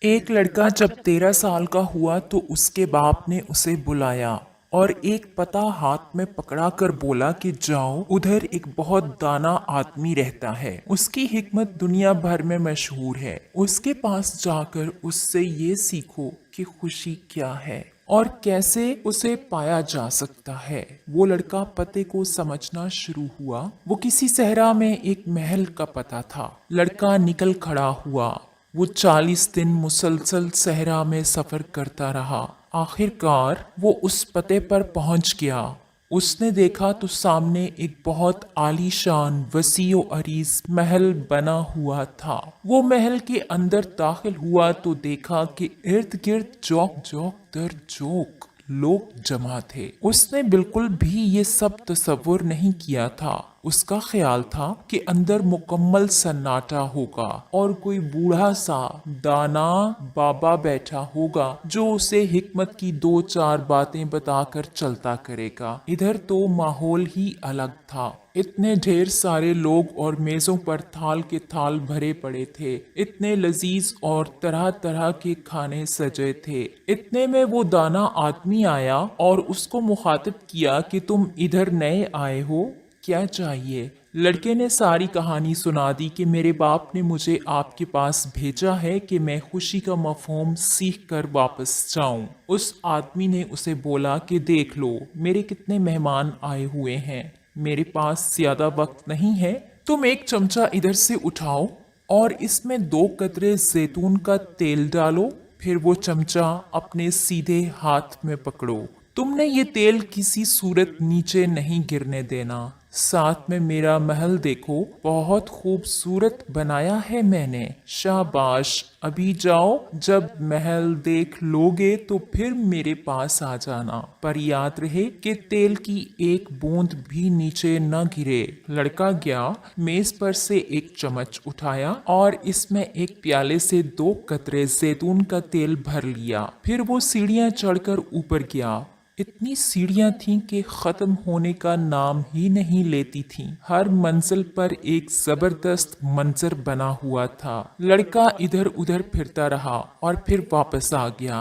ایک لڑکا جب 13 سال کا ہوا تو اس کے باپ نے اسے بلایا اور ایک پتا ہاتھ میں پکڑا کر بولا کہ جاؤ، ادھر ایک بہت دانا آدمی رہتا ہے، اس کی حکمت دنیا بھر میں مشہور ہے، اس کے پاس جا کر اس سے یہ سیکھو کہ خوشی کیا ہے اور کیسے اسے پایا جا سکتا ہے۔ وہ لڑکا پتے کو سمجھنا شروع ہوا۔ وہ کسی صحرا میں ایک محل کا پتہ تھا۔ لڑکا نکل کھڑا ہوا۔ وہ 40 دن مسلسل صحرا میں سفر کرتا رہا۔ آخر کار وہ اس پتے پر پہنچ گیا۔ اس نے دیکھا تو سامنے ایک بہت عالی شان وسیع و عریض محل بنا ہوا تھا۔ وہ محل کے اندر داخل ہوا تو دیکھا کہ ارد گرد جوک جوک در جوک لوگ جمع تھے۔ اس نے بالکل بھی یہ سب تصور نہیں کیا تھا۔ اس کا خیال تھا کہ اندر مکمل سناٹا ہوگا اور کوئی بوڑھا سا دانا بابا بیٹھا ہوگا جو اسے حکمت کی 2-4 باتیں بتا کر چلتا کرے گا۔ ادھر تو ماحول ہی الگ تھا۔ اتنے ڈھیر سارے لوگ اور میزوں پر تھال کے تھال بھرے پڑے تھے، اتنے لذیذ اور طرح طرح کے کھانے سجے تھے۔ اتنے میں وہ دانا آدمی آیا اور اس کو مخاطب کیا کہ تم ادھر نئے آئے ہو، کیا چاہیے؟ لڑکے نے ساری کہانی سنا دی کہ میرے باپ نے مجھے آپ کے پاس بھیجا ہے کہ میں خوشی کا مفہوم سیکھ کر واپس جاؤں۔ اس آدمی نے اسے بولا کہ دیکھ لو میرے کتنے مہمان آئے ہوئے ہیں، میرے پاس زیادہ وقت نہیں ہے، تم ایک چمچہ ادھر سے اٹھاؤ اور اس میں 2 قطرے زیتون کا تیل ڈالو، پھر وہ چمچہ اپنے سیدھے ہاتھ میں پکڑو۔ تم نے یہ تیل کسی صورت نیچے نہیں گرنے دینا۔ ساتھ میں میرا محل دیکھو، بہت خوبصورت بنایا ہے میں نے۔ شاباش، ابھی جاؤ، جب محل دیکھ لوگے تو پھر میرے پاس آ جانا، پر یاد رہے کہ تیل کی ایک بوند بھی نیچے نہ گرے۔ لڑکا گیا، میز پر سے ایک چمچ اٹھایا اور اس میں ایک پیالے سے 2 قطرے زیتون کا تیل بھر لیا۔ پھر وہ سیڑھیاں چڑھ کر اوپر گیا۔ اتنی سیڑھیاں تھیں کہ ختم ہونے کا نام ہی نہیں لیتی تھیں۔ ہر منزل پر ایک زبردست منظر بنا ہوا تھا۔ لڑکا ادھر ادھر پھرتا رہا اور پھر واپس آ گیا۔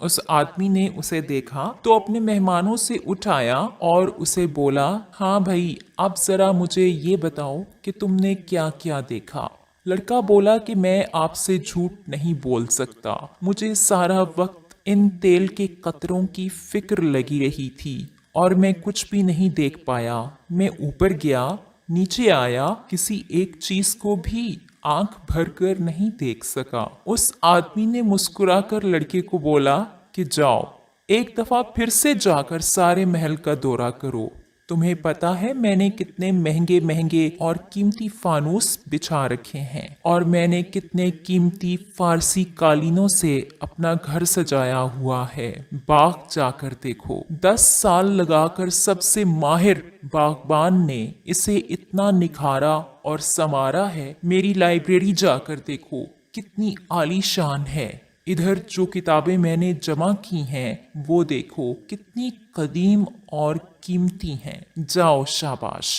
اس آدمی نے اسے دیکھا تو اپنے مہمانوں سے اٹھایا اور اسے بولا، ہاں بھائی، اب ذرا مجھے یہ بتاؤ کہ تم نے کیا کیا دیکھا۔ لڑکا بولا کہ میں آپ سے جھوٹ نہیں بول سکتا، مجھے سارا وقت ان تیل کے قطروں کی فکر لگی رہی تھی اور میں کچھ بھی نہیں دیکھ پایا۔ میں اوپر گیا، نیچے آیا، کسی ایک چیز کو بھی آنکھ بھر کر نہیں دیکھ سکا۔ اس آدمی نے مسکرا کر لڑکے کو بولا کہ جاؤ، ایک دفعہ پھر سے جا کر سارے محل کا دورہ کرو۔ تمہیں پتا ہے میں نے کتنے مہنگے مہنگے اور قیمتی فانوس بچھا رکھے ہیں اور میں نے کتنے قیمتی فارسی قالینوں سے اپنا گھر سجایا ہوا ہے۔ باغ جا کر دیکھو، 10 سال لگا کر سب سے ماہر باغبان نے اسے اتنا نکھارا اور سنوارا ہے۔ میری لائبریری جا کر دیکھو، کتنی عالی شان ہے۔ ادھر جو کتابیں میں نے جمع کی ہیں وہ دیکھو، کتنی قدیم اور قیمتی ہیں۔ جاؤ، شاباش۔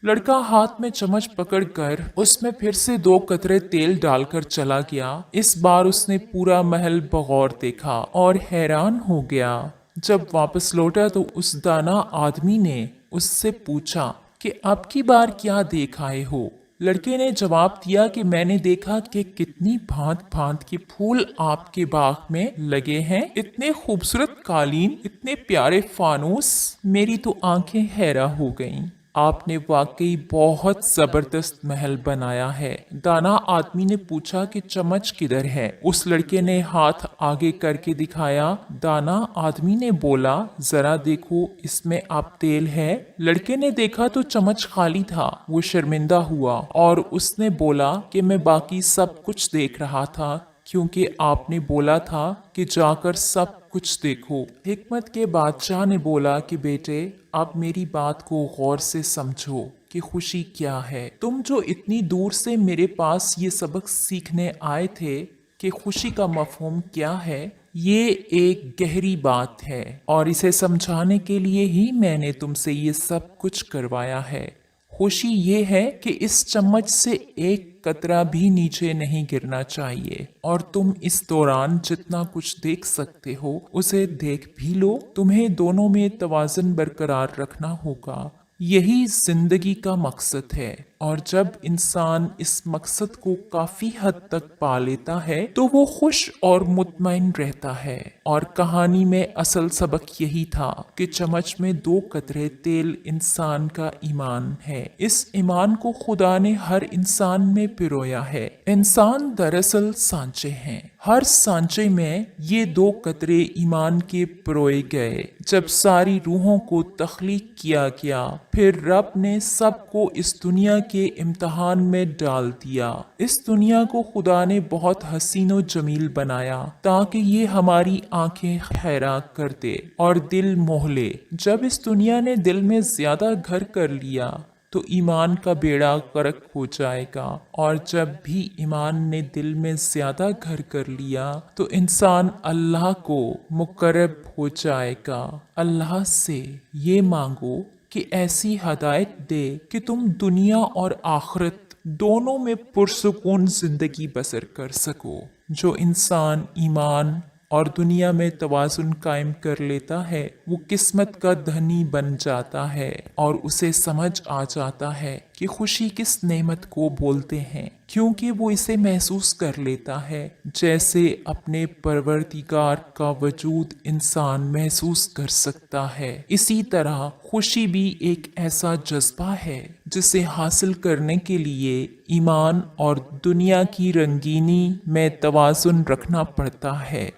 لڑکا ہاتھ میں چمچ پکڑ کر اس میں پھر سے 2 قطرے تیل ڈال کر چلا گیا۔ اس بار اس نے پورا محل بغور دیکھا اور حیران ہو گیا۔ جب واپس لوٹا تو اس دانا آدمی نے اس سے پوچھا کہ اب کی بار کیا دیکھ آئے ہو؟ لڑکے نے جواب دیا کہ میں نے دیکھا کہ کتنی بھانت بھانت کے پھول آپ کے باغ میں لگے ہیں، اتنے خوبصورت قالین، اتنے پیارے فانوس، میری تو آنکھیں حیران ہو گئیں۔ آپ نے واقعی بہت زبردست محل بنایا ہے۔ دانا آدمی نے پوچھا کہ چمچ کدھر ہے؟ اس لڑکے نے ہاتھ آگے کر کے دکھایا۔ دانا آدمی نے بولا، ذرا دیکھو اس میں اب تیل ہے۔ لڑکے نے دیکھا تو چمچ خالی تھا۔ وہ شرمندہ ہوا اور اس نے بولا کہ میں باقی سب کچھ دیکھ رہا تھا کیونکہ آپ نے بولا تھا کہ جا کر سب کچھ دیکھو۔ حکمت کے بادشاہ نے بولا کہ بیٹے، اب میری بات کو غور سے سمجھو کہ خوشی کیا ہے۔ تم جو اتنی دور سے میرے پاس یہ سبق سیکھنے آئے تھے کہ خوشی کا مفہوم کیا ہے، یہ ایک گہری بات ہے اور اسے سمجھانے کے لیے ہی میں نے تم سے یہ سب کچھ کروایا ہے۔ خوشی یہ ہے کہ اس چمچ سے ایک قطرہ بھی نیچے نہیں گرنا چاہیے، اور تم اس دوران جتنا کچھ دیکھ سکتے ہو اسے دیکھ بھی لو۔ تمہیں دونوں میں توازن برقرار رکھنا ہوگا، یہی زندگی کا مقصد ہے، اور جب انسان اس مقصد کو کافی حد تک پا لیتا ہے تو وہ خوش اور مطمئن رہتا ہے۔ اور کہانی میں اصل سبق یہی تھا کہ چمچ میں 2 قطرے تیل انسان کا ایمان ہے۔ اس ایمان کو خدا نے ہر انسان میں پرویا ہے۔ انسان دراصل سانچے ہیں، ہر سانچے میں یہ 2 قطرے ایمان کے پروئے گئے۔ جب ساری روحوں کو تخلیق کیا گیا، پھر رب نے سب کو اس دنیا کے امتحان میں ڈال دیا۔ اس دنیا کو خدا نے بہت حسین و جمیل بنایا تاکہ یہ ہماری آنکھیں حیران کر دے اور دل موہ لے۔ جب اس دنیا نے دل میں زیادہ گھر کر لیا تو ایمان کا بیڑا غرق ہو جائے گا، اور جب بھی ایمان نے دل میں زیادہ گھر کر لیا تو انسان اللہ کو مقرب ہو جائے گا۔ اللہ سے یہ مانگو کہ ایسی ہدایت دے کہ تم دنیا اور آخرت دونوں میں پرسکون زندگی بسر کر سکو۔ جو انسان ایمان اور دنیا میں توازن قائم کر لیتا ہے وہ قسمت کا دھنی بن جاتا ہے، اور اسے سمجھ آ جاتا ہے کہ خوشی کس نعمت کو بولتے ہیں، کیونکہ وہ اسے محسوس کر لیتا ہے جیسے اپنے پروردگار کا وجود انسان محسوس کر سکتا ہے۔ اسی طرح خوشی بھی ایک ایسا جذبہ ہے جسے حاصل کرنے کے لیے ایمان اور دنیا کی رنگینی میں توازن رکھنا پڑتا ہے۔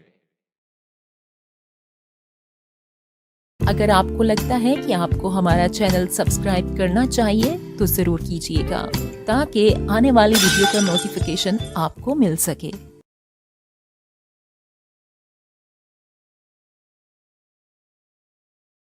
اگر آپ کو لگتا ہے کہ آپ کو ہمارا چینل سبسکرائب کرنا چاہیے تو ضرور کیجیے گا تاکہ آنے والی ویڈیو کا نوٹیفیکیشن آپ کو مل سکے۔